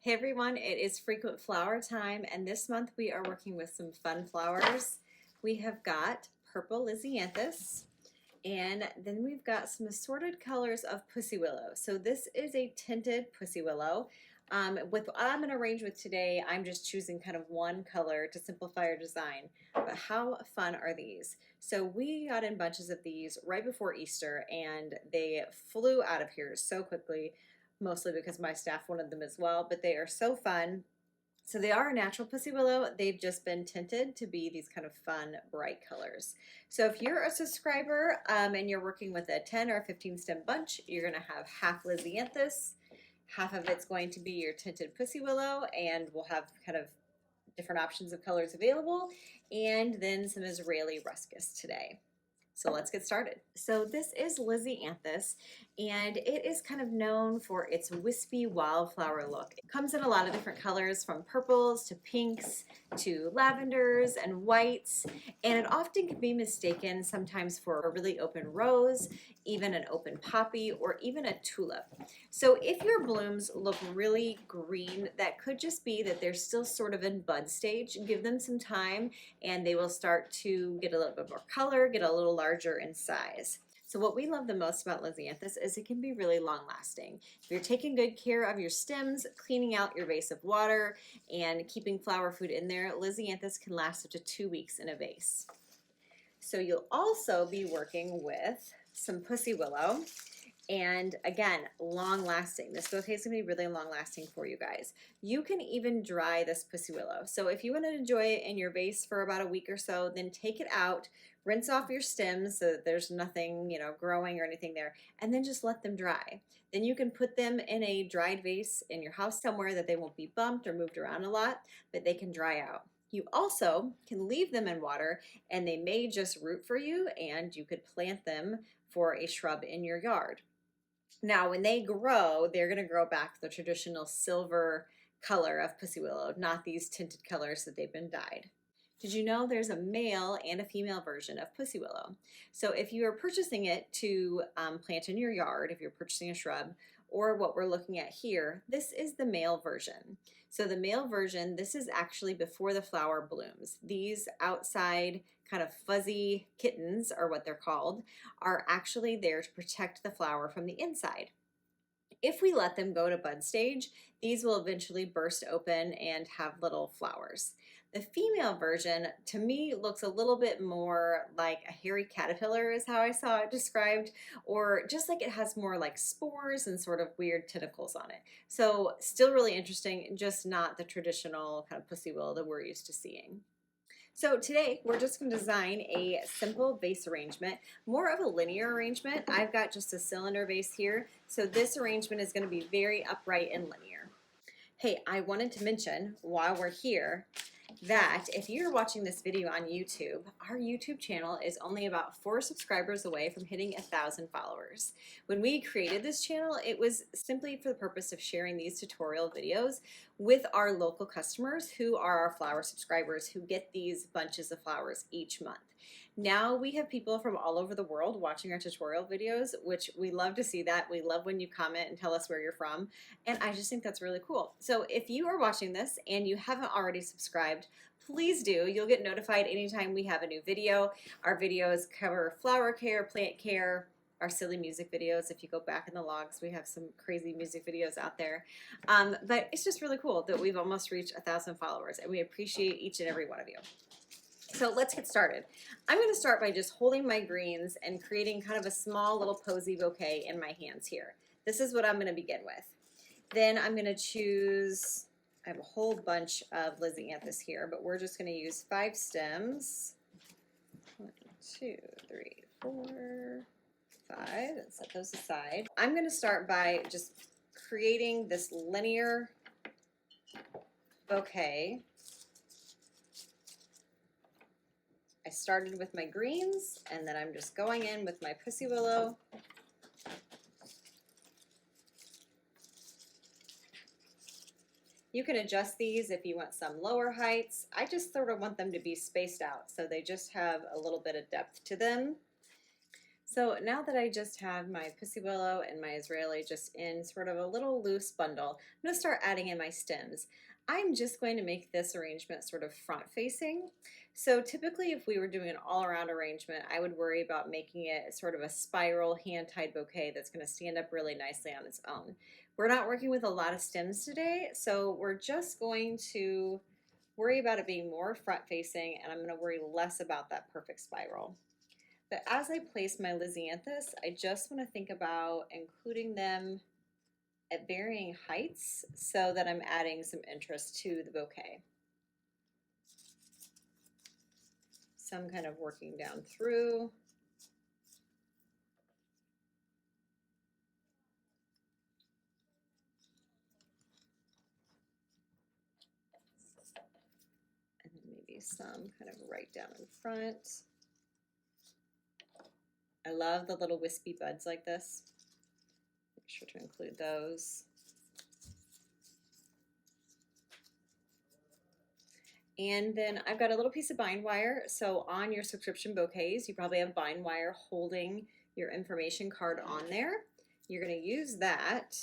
Hey everyone, it is frequent flower time, and this month we are working with some fun flowers. We have got purple Lisianthus, and then we've got some assorted colors of Pussy Willow. So this is a tinted Pussy Willow. With what I'm going to arrange with today, I'm just choosing kind of one color to simplify our design. But how fun are these? So we got in bunches of these right before Easter, and they flew out of here so quickly, mostly because my staff wanted them as well, but they are so fun. So they are a natural Pussy Willow. They've just been tinted to be these kind of fun, bright colors. So if you're a subscriber and you're working with a 10 or 15 stem bunch, you're gonna have half Lisianthus, half of it's going to be your tinted Pussy Willow, and we'll have kind of different options of colors available, and then some Israeli ruscus today. So let's get started. So this is Lisianthus, and it is kind of known for its wispy wildflower look. It comes in a lot of different colors, from purples to pinks to lavenders and whites, and it often can be mistaken sometimes for a really open rose, even an open poppy, or even a tulip. So if your blooms look really green, that could just be that they're still sort of in bud stage. Give them some time and they will start to get a little bit more color, get a little larger in size. So what we love the most about Lisianthus is it can be really long lasting. If you're taking good care of your stems, cleaning out your vase of water, and keeping flower food in there, Lisianthus can last up to 2 weeks in a vase. So you'll also be working with some Pussy Willow. And again, long lasting. This bouquet is going to be really long lasting for you guys. You can even dry this Pussy Willow. So if you want to enjoy it in your vase for about a week or so, then take it out, rinse off your stems so that there's nothing, growing or anything there, and then just let them dry. Then you can put them in a dried vase in your house somewhere that they won't be bumped or moved around a lot, but they can dry out. You also can leave them in water and they may just root for you, and you could plant them for a shrub in your yard. Now, when they grow, they're going to grow back to the traditional silver color of Pussy Willow, not these tinted colors that they've been dyed. Did you know there's a male and a female version of Pussy Willow? So if you are purchasing it to plant in your yard, if you're purchasing a shrub, or what we're looking at here, this is the male version. So the male version, this is actually before the flower blooms. These outside kind of fuzzy kittens, or what they're called, are actually there to protect the flower from the inside. If we let them go to bud stage, these will eventually burst open and have little flowers. The female version, to me, looks a little bit more like a hairy caterpillar is how I saw it described, or just like it has more like spores and sort of weird tentacles on it. So still really interesting, just not the traditional kind of Pussy Willow that we're used to seeing. So today we're just going to design a simple vase arrangement, more of a linear arrangement. I've got just a cylinder vase here, so this arrangement is going to be very upright and linear. Hey, I wanted to mention while we're here that if you're watching this video on YouTube, our YouTube channel is only about 4 subscribers away from hitting 1,000 followers. When we created this channel, it was simply for the purpose of sharing these tutorial videos with our local customers who are our flower subscribers who get these bunches of flowers each month. Now we have people from all over the world watching our tutorial videos, which we love to see that. We love when you comment and tell us where you're from, and I just think that's really cool. So if you are watching this and you haven't already subscribed, please do. You'll get notified anytime we have a new video. Our videos cover flower care, plant care, our silly music videos. If you go back in the logs, we have some crazy music videos out there. But it's just really cool that we've almost reached 1,000 followers, and we appreciate each and every one of you. So let's get started. I'm going to start by just holding my greens and creating kind of a small little posy bouquet in my hands here. This is what I'm going to begin with. Then I'm going to choose, I have a whole bunch of Lisianthus here, but we're just going to use 5 stems. 1, 2, 3, 4, 5, and set those aside. I'm going to start by just creating this linear bouquet. I started with my greens, and then I'm just going in with my Pussy Willow. You can adjust these if you want some lower heights. I just sort of want them to be spaced out so they just have a little bit of depth to them. So now that I just have my Pussy Willow and my Israeli just in sort of a little loose bundle, I'm going to start adding in my stems. I'm just going to make this arrangement sort of front facing. So typically if we were doing an all around arrangement, I would worry about making it sort of a spiral hand-tied bouquet that's going to stand up really nicely on its own. We're not working with a lot of stems today, so we're just going to worry about it being more front facing, and I'm going to worry less about that perfect spiral. But as I place my Lisianthus, I just want to think about including them at varying heights so that I'm adding some interest to the bouquet. So I'm kind of working down through. And then maybe some kind of right down in front. I love the little wispy buds like this. Make sure to include those. And then I've got a little piece of bind wire. So on your subscription bouquets, you probably have bind wire holding your information card on there. You're going to use that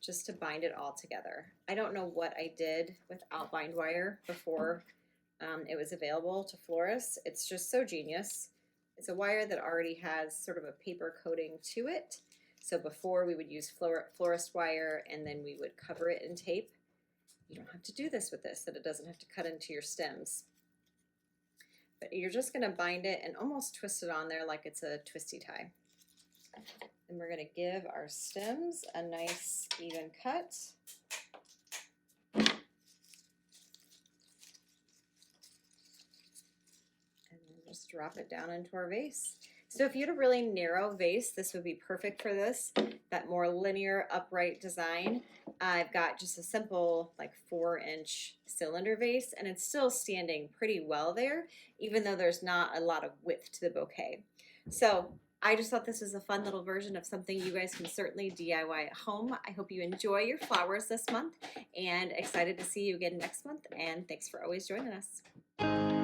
just to bind it all together. I don't know what I did without bind wire before it was available to florists. It's just so genius. It's a wire that already has sort of a paper coating to it. So before we would use florist wire and then we would cover it in tape. You don't have to do this with this, that it doesn't have to cut into your stems. But you're just going to bind it and almost twist it on there like it's a twisty tie. And we're going to give our stems a nice even cut. And then just drop it down into our vase. So if you had a really narrow vase, this would be perfect for this, that more linear upright design. I've got just a simple like 4-inch cylinder vase and it's still standing pretty well there, even though there's not a lot of width to the bouquet. So I just thought this was a fun little version of something you guys can certainly DIY at home. I hope you enjoy your flowers this month and excited to see you again next month, and thanks for always joining us.